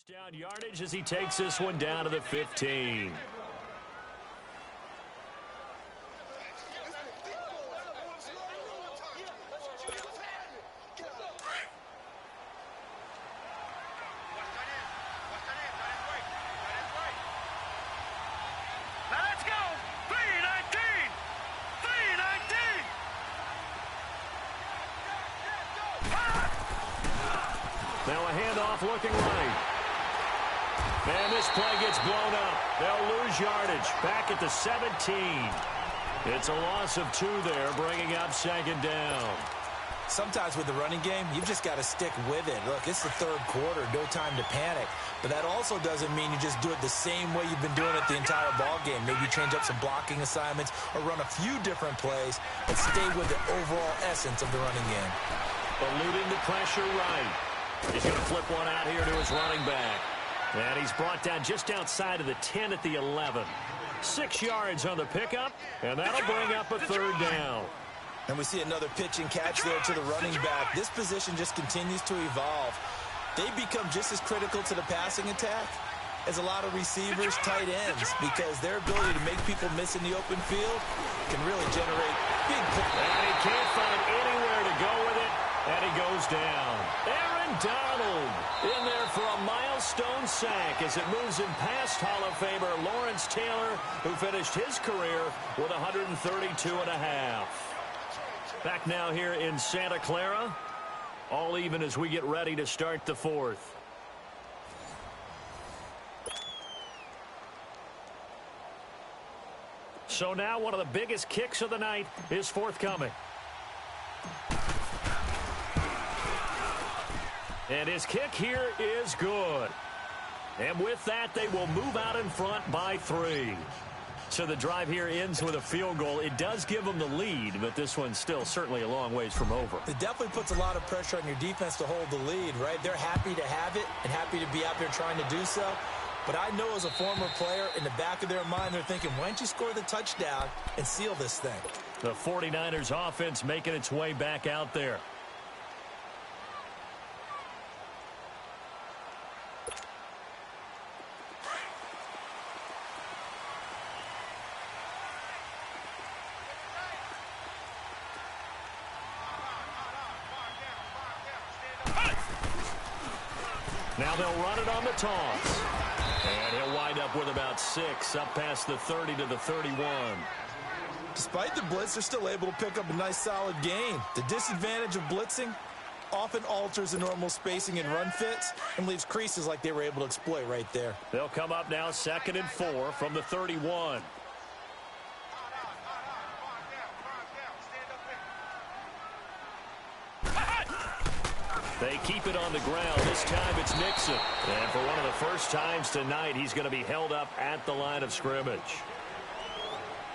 Down yardage as he takes this one down to the 15. Now a handoff looking right. And this play gets blown up. They'll lose yardage. Back at the 17. It's a loss of 2 there, bringing up second down. Sometimes with the running game, you've just got to stick with it. Look, it's the third quarter, no time to panic. But that also doesn't mean you just do it the same way you've been doing it the entire ball game. Maybe you change up some blocking assignments or run a few different plays, but stay with the overall essence of the running game. Eluding the pressure right. He's going to flip one out here to his running back. And he's brought down just outside of the 10 at the 11. 6 yards on the pickup, and that'll bring up a third down. And we see another pitch and catch there to the running back. This position just continues to evolve. They become just as critical to the passing attack as a lot of receivers, tight ends, because their ability to make people miss in the open field can really generate big plays. And he can't find anywhere to go with it, and he goes down. Aaron Donald in there for a milestone sack as it moves him past Hall of Famer Lawrence Taylor, who finished his career with 132.5. Back now here in Santa Clara. All even as we get ready to start the fourth. So now one of the biggest kicks of the night is forthcoming. And his kick here is good. And with that, they will move out in front by 3. So the drive here ends with a field goal. It does give them the lead, but this one's still certainly a long ways from over. It definitely puts a lot of pressure on your defense to hold the lead, right? They're happy to have it and happy to be out there trying to do so. But I know as a former player, in the back of their mind, they're thinking, why don't you score the touchdown and seal this thing? The 49ers offense making its way back out there. Now they'll run it on the toss. And he'll wind up with about 6, up past the 30 to the 31. Despite the blitz, they're still able to pick up a nice solid gain. The disadvantage of blitzing often alters the normal spacing and run fits and leaves creases like they were able to exploit right there. They'll come up now 2nd and 4 from the 31. They keep it on the ground. This time it's Nixon. And for one of the first times tonight, he's going to be held up at the line of scrimmage.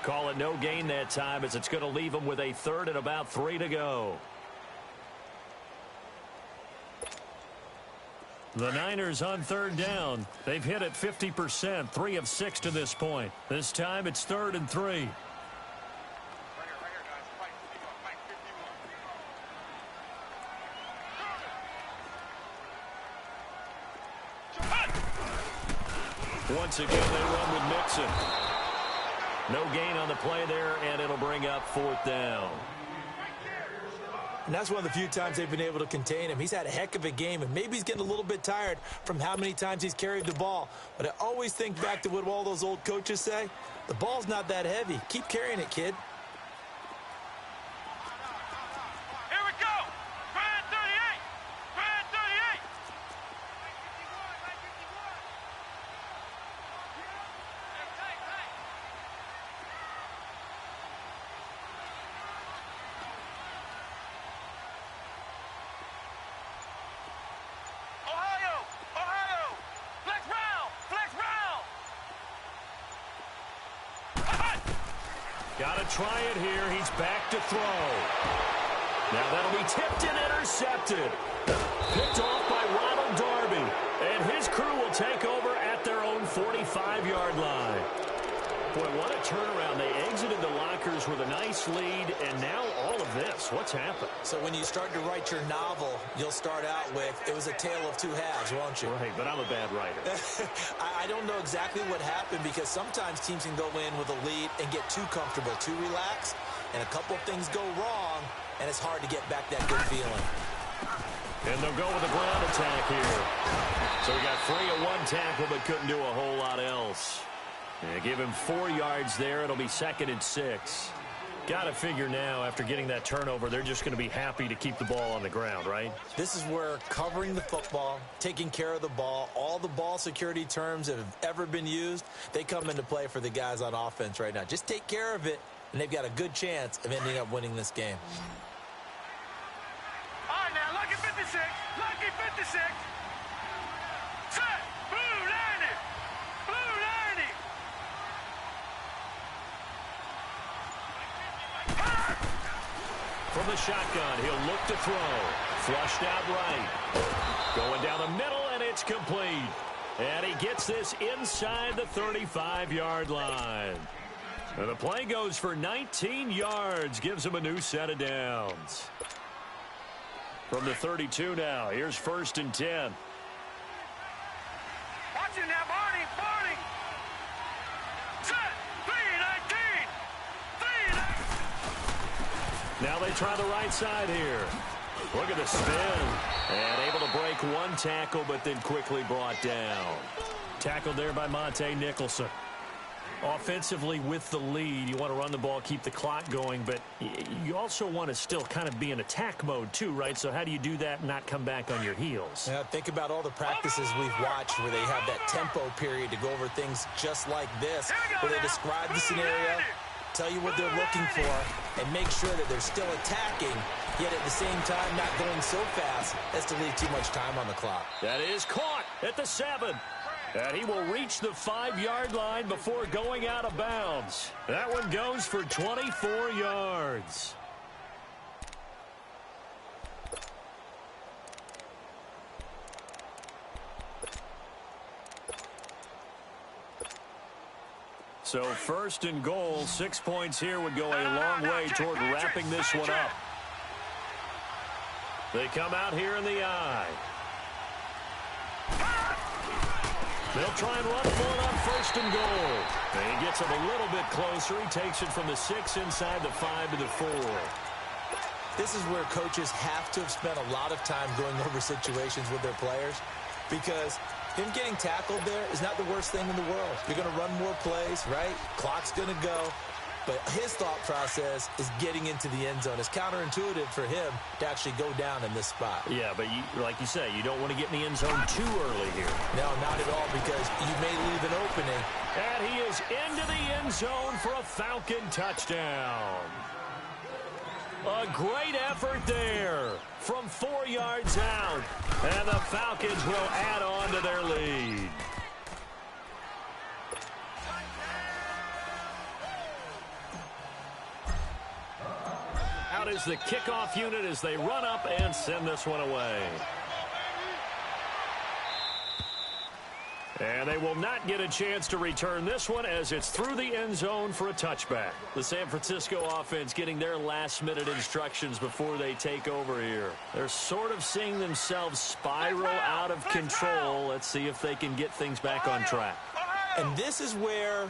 Call it no gain that time as it's going to leave him with a 3rd and about 3 to go. The Niners on 3rd down. They've hit it 50%, 3 of 6 to this point. This time it's 3rd and 3. Once again, they run with Nixon. No gain on the play there, and it'll bring up 4th down. And that's one of the few times they've been able to contain him. He's had a heck of a game, and maybe he's getting a little bit tired from how many times he's carried the ball. But I always think back to what all those old coaches say. The ball's not that heavy. Keep carrying it, kid. Got to try it here. He's back to throw. Now that'll be tipped and intercepted. Picked off by Ronald Darby. And his crew will take over at their own 45-yard line. Boy, what a turnaround. They exited the lockers with a nice lead, and now all of this. What's happened? So when you start to write your novel, you'll start out with, it was a tale of two halves, won't you? Right, but I'm a bad writer. I don't know exactly what happened because sometimes teams can go in with a lead and get too comfortable, too relaxed, and a couple of things go wrong, and it's hard to get back that good feeling. And they'll go with a ground attack here. So we got 3 at 1 tackle, but couldn't do a whole lot else. Give him 4 yards there. It'll be 2nd and 6. Got to figure now, after getting that turnover, they're just going to be happy to keep the ball on the ground, right? This is where covering the football, taking care of the ball, all the ball security terms that have ever been used, they come into play for the guys on offense right now. Just take care of it, and they've got a good chance of ending up winning this game. All right, now, lucky 56. Lucky 56. Set. Blue 90. Blue 90. From the shotgun, he'll look to throw. Flushed out right. Going down the middle, and it's complete. And he gets this inside the 35-yard line. And the play goes for 19 yards. Gives him a new set of downs. From the 32 now, here's 1st and 10. Watch it now, Barney. Barney. Set. 3-19. 3-19. Now they try the right side here. Look at the spin. And able to break 1 tackle, but then quickly brought down. Tackled there by Monte Nicholson. Offensively with the lead, you want to run the ball, keep the clock going, but you also want to still kind of be in attack mode too, right? So how do you do that and not come back on your heels? Yeah, think about all the practices we've watched where they have that tempo period to go over things just like this, where they describe the scenario, tell you what they're looking for, and make sure that they're still attacking, yet at the same time not going so fast as to leave too much time on the clock. That is caught at the 7. And he will reach the 5-yard line before going out of bounds. That one goes for 24 yards. So 1st and goal, 6 points here would go a long way toward wrapping this one up. They come out here in the eye. They'll try and run for it on 1st and goal. And he gets it a little bit closer. He takes it from the 6 inside the 5 to the 4. This is where coaches have to have spent a lot of time going over situations with their players, because him getting tackled there is not the worst thing in the world. You're going to run more plays, right? Clock's going to go. But his thought process is getting into the end zone. It's counterintuitive for him to actually go down in this spot. Yeah, but like you say, you don't want to get in the end zone too early here. No, not at all, because you may leave an opening. And he is into the end zone for a Falcon touchdown. A great effort there from 4 yards out. And the Falcons will add on to their lead. Out is the kickoff unit as they run up and send this one away. And they will not get a chance to return this one as it's through the end zone for a touchback. The San Francisco offense getting their last-minute instructions before they take over here. They're sort of seeing themselves spiral out of control. Let's see if they can get things back on track. And this is where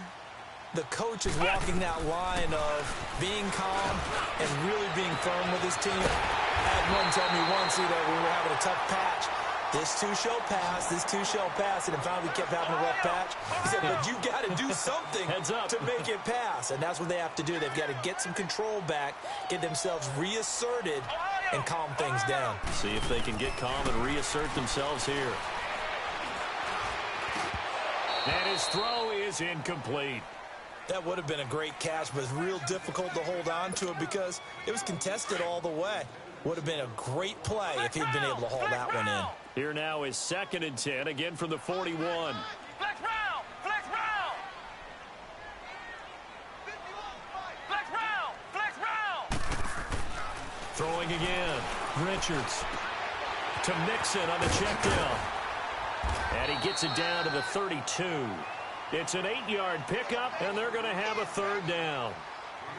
the coach is walking that line of being calm and really being firm with his team. I had one tell me once, we were having a tough patch. This too shall pass, this too shall pass. And finally we kept having a rough patch. He said, but you got to do something to make it pass. And that's what they have to do. They've got to get some control back, get themselves reasserted, and calm things down. See if they can get calm and reassert themselves here. And his throw is incomplete. That would have been a great catch, but it's real difficult to hold on to it because it was contested all the way. Would have been a great play if he'd been able to haul that one in. Here now is 2nd and 10, again from the 41. Flex round! Flex round! Flex round! Flex round! Throwing again. Richards to Mixon on the check down. And he gets it down to the 32. It's an 8-yard pickup, and they're going to have a third down.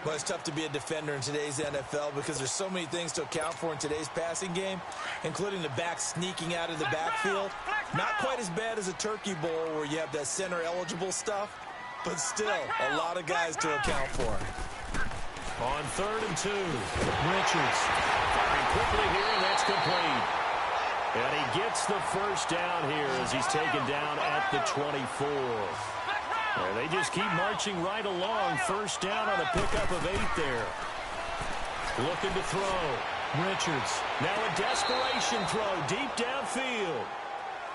Well, it's tough to be a defender in today's NFL because there's so many things to account for in today's passing game, including the back sneaking out of the backfield. Not quite as bad as a turkey bowl where you have that center-eligible stuff, but still a lot of guys to account for. On 3rd and 2, Richards firing quickly here, and that's complete. And he gets the first down here as he's taken down at the 24. And they just keep marching right along. First down on a pickup of 8 there. Looking to throw. Richards. Now a desperation throw deep downfield.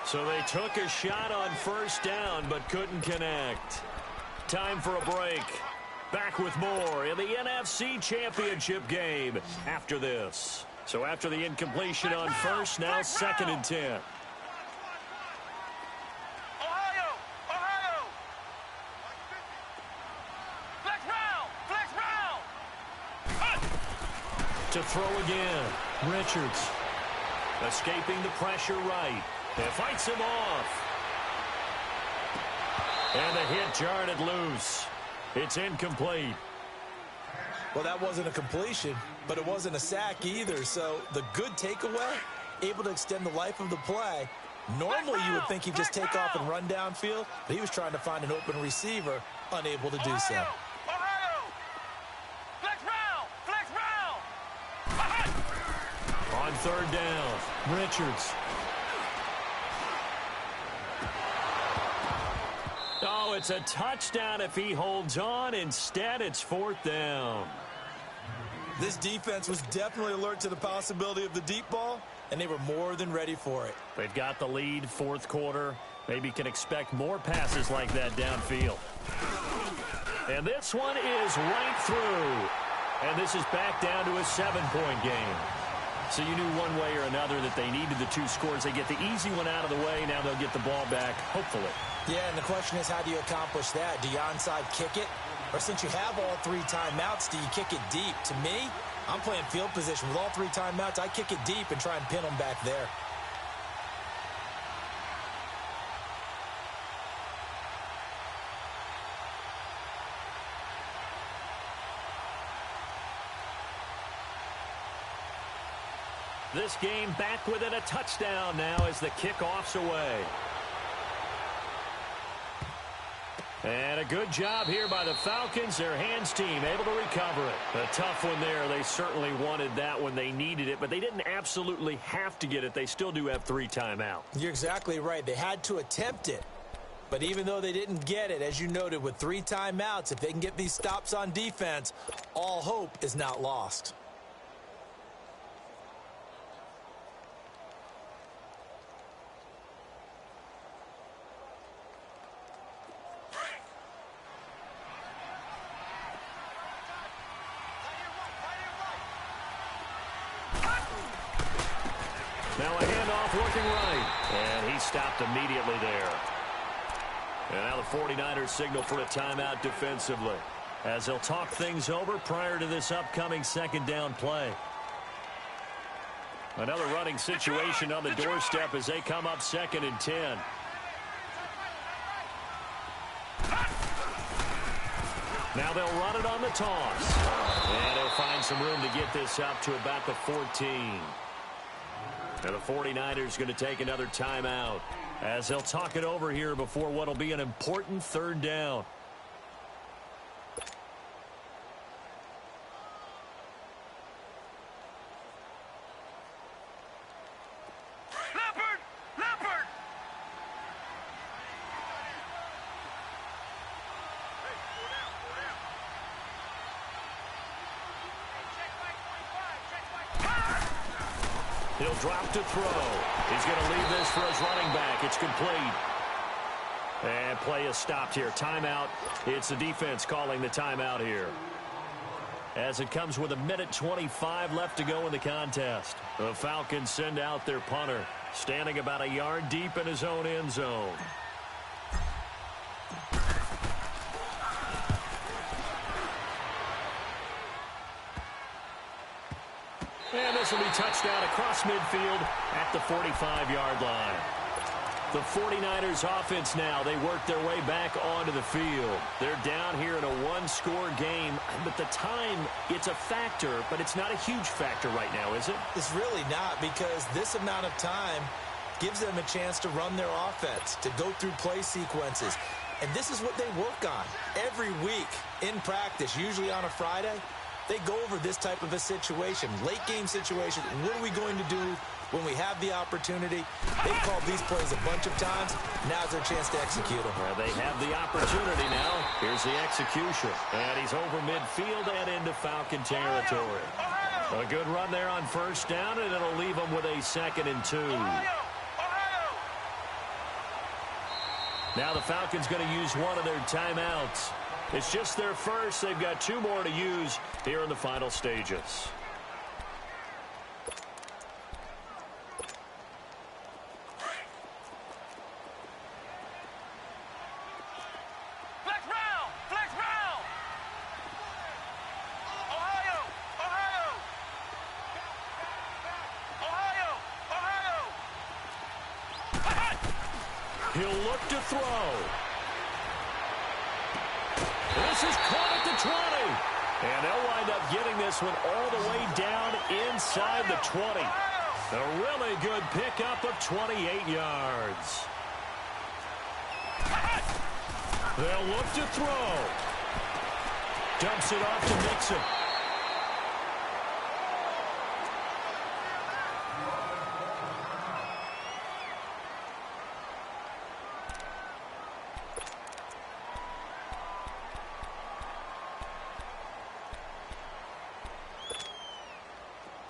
So they took a shot on first down but couldn't connect. Time for a break. Back with more in the NFC Championship game after this. So after the incompletion on first, now 2nd and 10. To throw again. Richards escaping the pressure right. And fights him off. And the hit jarred it loose. It's incomplete. Well, that wasn't a completion, but it wasn't a sack either. So the good takeaway, able to extend the life of the play. Normally you would think he'd just take off and run downfield, but he was trying to find an open receiver, unable to do so. On 3rd down, Richards. Oh, it's a touchdown if he holds on. Instead, it's 4th down. This defense was definitely alert to the possibility of the deep ball, and they were more than ready for it. They've got the lead, 4th quarter. Maybe can expect more passes like that downfield. And this one is right through. And this is back down to a 7-point game. So you knew one way or another that they needed the 2 scores. They get the easy one out of the way. Now they'll get the ball back, hopefully. Yeah, and the question is, how do you accomplish that? Do you onside kick it? Or since you have all 3 timeouts, do you kick it deep? To me, I'm playing field position. With all 3 timeouts, I kick it deep and try and pin them back there. This game back within a touchdown now as the kickoff's away. And a good job here by the Falcons. Their hands team able to recover it. A tough one there. They certainly wanted that when they needed it, but they didn't absolutely have to get it. They still do have 3 timeouts. You're exactly right. They had to attempt it. But even though they didn't get it, as you noted, with 3 timeouts, if they can get these stops on defense, all hope is not lost. Now a handoff working right. And he stopped immediately there. And now the 49ers signal for a timeout defensively, as they'll talk things over prior to this upcoming 2nd down play. Another running situation on the doorstep as they come up 2nd and 10. Now they'll run it on the toss. And he'll find some room to get this up to about the 14. And the 49ers going to take another timeout as they'll talk it over here before what will be an important 3rd down. He'll drop to throw. He's going to leave this for his running back. It's complete. And play is stopped here. Timeout. It's the defense calling the timeout here, as it comes with 1:25 left to go in the contest. The Falcons send out their punter, standing about a yard deep in his own end zone. And this will be touchdown across midfield at the 45-yard line. The 49ers offense now, they work their way back onto the field. They're down here in a one-score game, but the time, it's a factor, but it's not a huge factor right now, is it? It's really not, because this amount of time gives them a chance to run their offense, to go through play sequences. And this is what they work on every week in practice, usually on a Friday. They go over this type of a situation, late-game situation. What are we going to do when we have the opportunity? They've called these plays a bunch of times. Now's their chance to execute them. Well, they have the opportunity now. Here's the execution. And he's over midfield and into Falcon territory. A good run there on first down, and it'll leave them with a 2nd and 2. Now the Falcons going to use one of their timeouts. It's just their first. They've got 2 more to use here in the final stages. He'll look to throw. This is caught at the 20. And they'll wind up getting this one all the way down inside the 20. A really good pickup of 28 yards. They'll look to throw. Dumps it off to Mixon.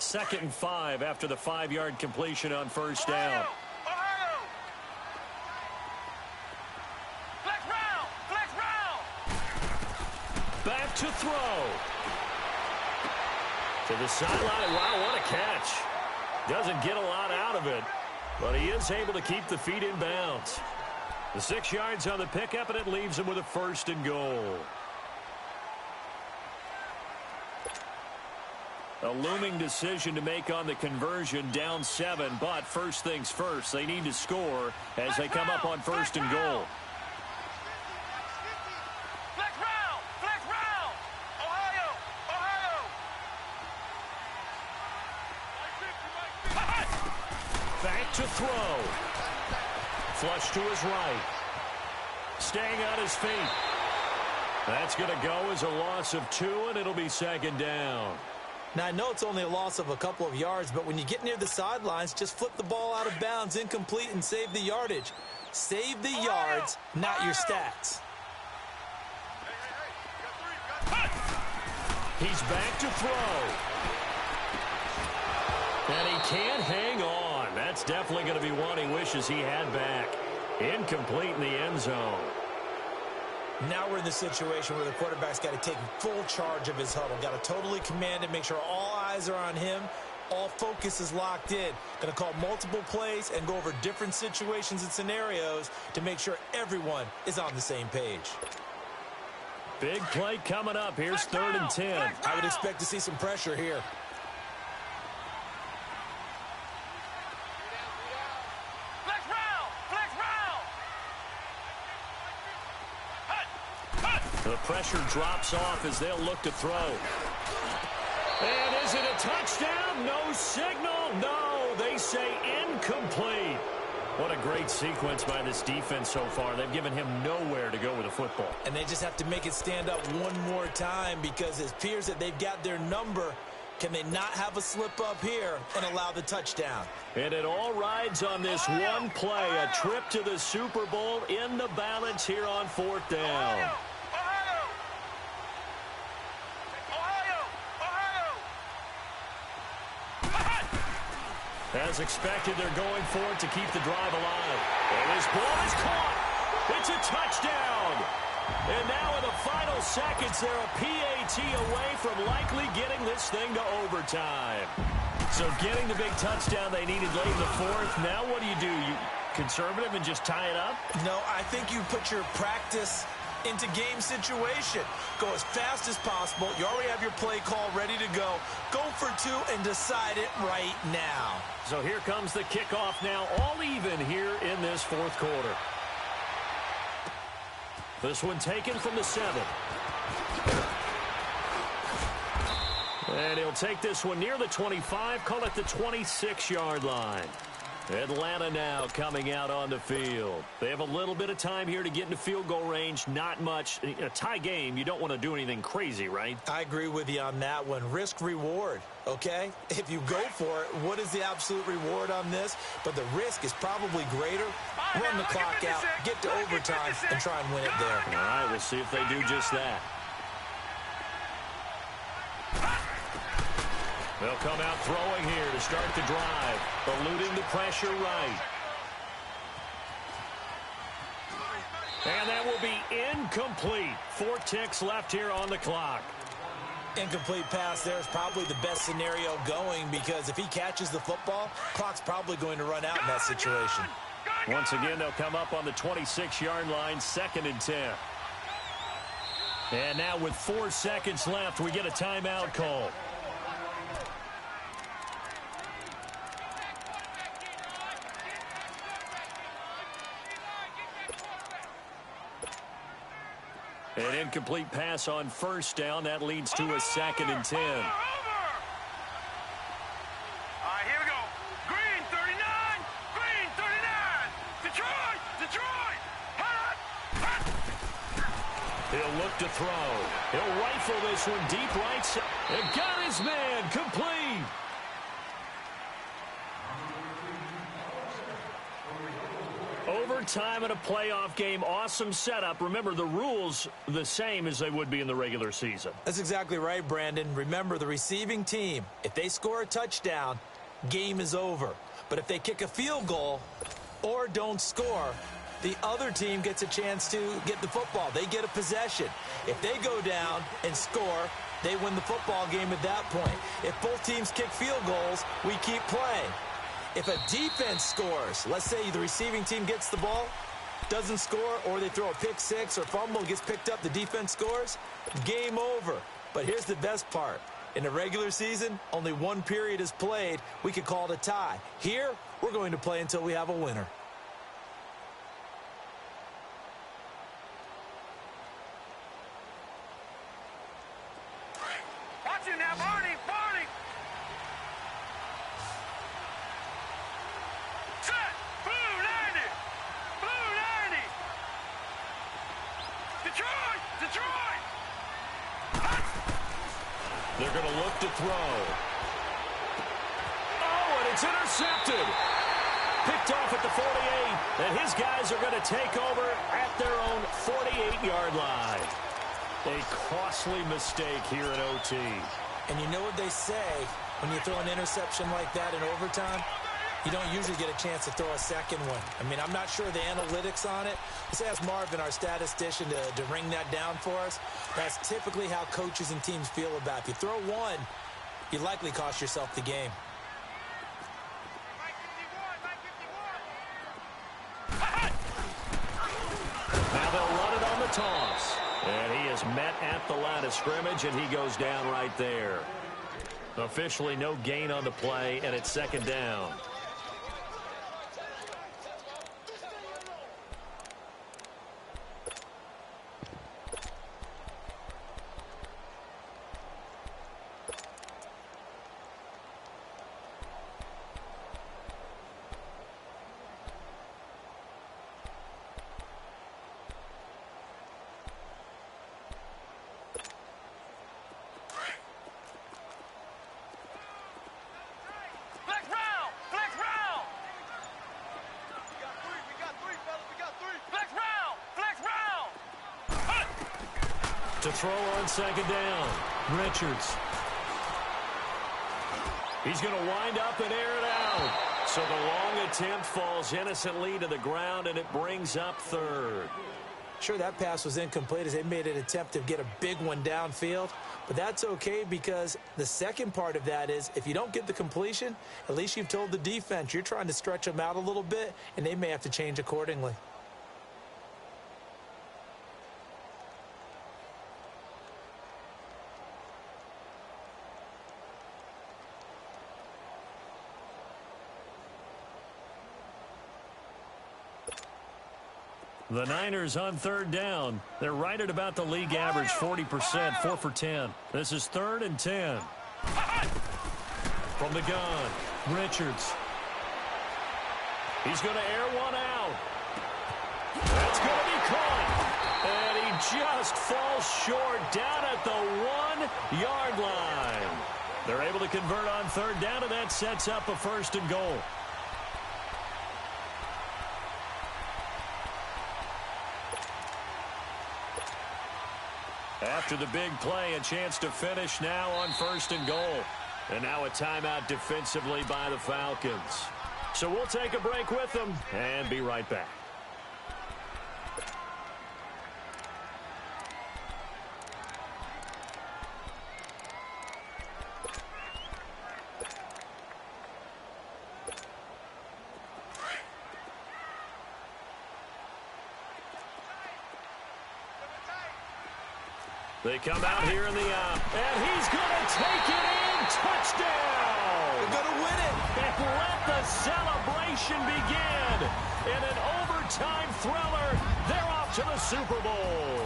Second and 5 after the 5-yard completion on first down. Back to throw. To the sideline. Wow, what a catch. Doesn't get a lot out of it, but he is able to keep the feet in bounds. The 6 yards on the pickup, and it leaves him with a 1st and goal. A looming decision to make on the conversion, down 7, but first things first, they need to score as they come up on 1st and goal. Back to throw. Flush to his right. Staying on his feet. That's going to go as a loss of 2, and it'll be 2nd down. Now, I know it's only a loss of a couple of yards, but when you get near the sidelines, just flip the ball out of bounds, incomplete, and save the yardage. Save the yards, not your stats. He's back to throw. And he can't hang on. That's definitely going to be one he wishes he had back. Incomplete in the end zone. Now we're in the situation where the quarterback's got to take full charge of his huddle. Got to totally command it, make sure all eyes are on him. All focus is locked in. Going to call multiple plays and go over different situations and scenarios to make sure everyone is on the same page. Big play coming up. Here's 3rd and 10. I would expect to see some pressure here. The pressure drops off as they'll look to throw. And is it a touchdown? No signal. No, they say incomplete. What a great sequence by this defense so far. They've given him nowhere to go with the football. And they just have to make it stand up one more time because it appears that they've got their number. Can they not have a slip up here and allow the touchdown? And it all rides on this one play. A trip to the Super Bowl in the balance here on 4th down. As expected, they're going for it to keep the drive alive. And this ball is caught. It's a touchdown. And now in the final seconds, they're a PAT away from likely getting this thing to overtime. So getting the big touchdown they needed late in the 4th. Now what do? You conservative and just tie it up? No, I think you put your practice into game situation. Go as fast as possible. You already have your play call ready to go. Go for 2 and decide it right now. So here comes the kickoff now, all even here in this this fourth quarter. This one taken from the 7. And he'll take this one near the 25, call it the 26-yard line. Atlanta now coming out on the field. They have a little bit of time here to get into field goal range. Not much. In a tie game, you don't want to do anything crazy, right? I agree with you on that one. Risk-reward, okay? If you go for it, what is the absolute reward on this? But the risk is probably greater. Run the clock out, get to overtime, and try and win it there. All right, we'll see if they do just that. They'll come out throwing here to start the drive, eluding the pressure right. And that will be incomplete. 4 ticks left here on the clock. Incomplete pass there is probably the best scenario going because if he catches the football, clock's probably going to run out in that situation. Once again, they'll come up on the 26-yard line, 2nd and 10. And now with 4 seconds left, we get a timeout call. An incomplete pass on first down. That leads to a 2nd and 10. All right, here we go. Green 39. Green 39. Detroit. Detroit. Hot. Hot. He'll look to throw. He'll rifle this one deep right side. And got his man complete. Overtime in a playoff game. Awesome setup. Remember, the rules the same as they would be in the regular season. That's exactly right, Brandon. Remember, the receiving team, if they score a touchdown, game is over. But if they kick a field goal or don't score, the other team gets a chance to get the football. They get a possession. If they go down and score, they win the football game at that point. If both teams kick field goals, we keep playing. If a defense scores, let's say the receiving team gets the ball, doesn't score, or they throw a pick six or fumble, gets picked up, the defense scores, game over. But here's the best part. In the regular season, only 1 period is played. We could call it a tie. Here, we're going to play until we have a winner. Watch it now, Barney. Barney. Set. Blue 90. Blue 90. Detroit. Detroit. They're going to look to throw. Oh, and it's intercepted. Picked off at the 48, and his guys are going to take over at their own 48-yard line. A costly mistake here in OT. And you know what they say, when you throw an interception like that in overtime, you don't usually get a chance to throw a second one. I mean, I'm not sure the analytics on it. Let's ask Marvin, our statistician, to ring that down for us. That's typically how coaches and teams feel about it. If you throw one, you likely cost yourself the game. Now they'll run it on the toss. And he is met at the line of scrimmage, and he goes down right there. Officially no gain on the play, and it's 2nd down. To throw on 2nd down, Richards. He's going to wind up and air it out. So the long attempt falls innocently to the ground, and it brings up 3rd. Sure, that pass was incomplete as they made an attempt to get a big one downfield. But that's okay because the second part of that is if you don't get the completion, at least you've told the defense you're trying to stretch them out a little bit, and they may have to change accordingly. The Niners on third down. They're right at about the league average, 40%, 4 for 10. This is 3rd and 10. From the gun, Richards. He's going to air one out. That's going to be caught. And he just falls short down at the 1-yard line. They're able to convert on third down, and that sets up a 1st and goal. After the big play, a chance to finish now on 1st and goal. And now a timeout defensively by the Falcons. So we'll take a break with them and be right back. They come out here in the and he's going to take it in. Touchdown! They're going to win it. And let the celebration begin. In an overtime thriller, they're off to the Super Bowl.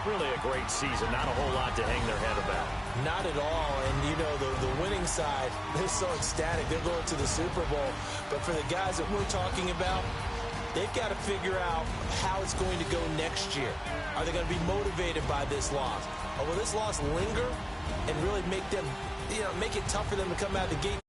Really a great season. Not a whole lot to hang their head about. Not at all. And, you know, the winning side, they're so ecstatic. They're going to the Super Bowl. But for the guys that we're talking about, they've got to figure out how it's going to go next year. Are they going to be motivated by this loss? Or will this loss linger and really make them, make it tough for them to come out of the gate?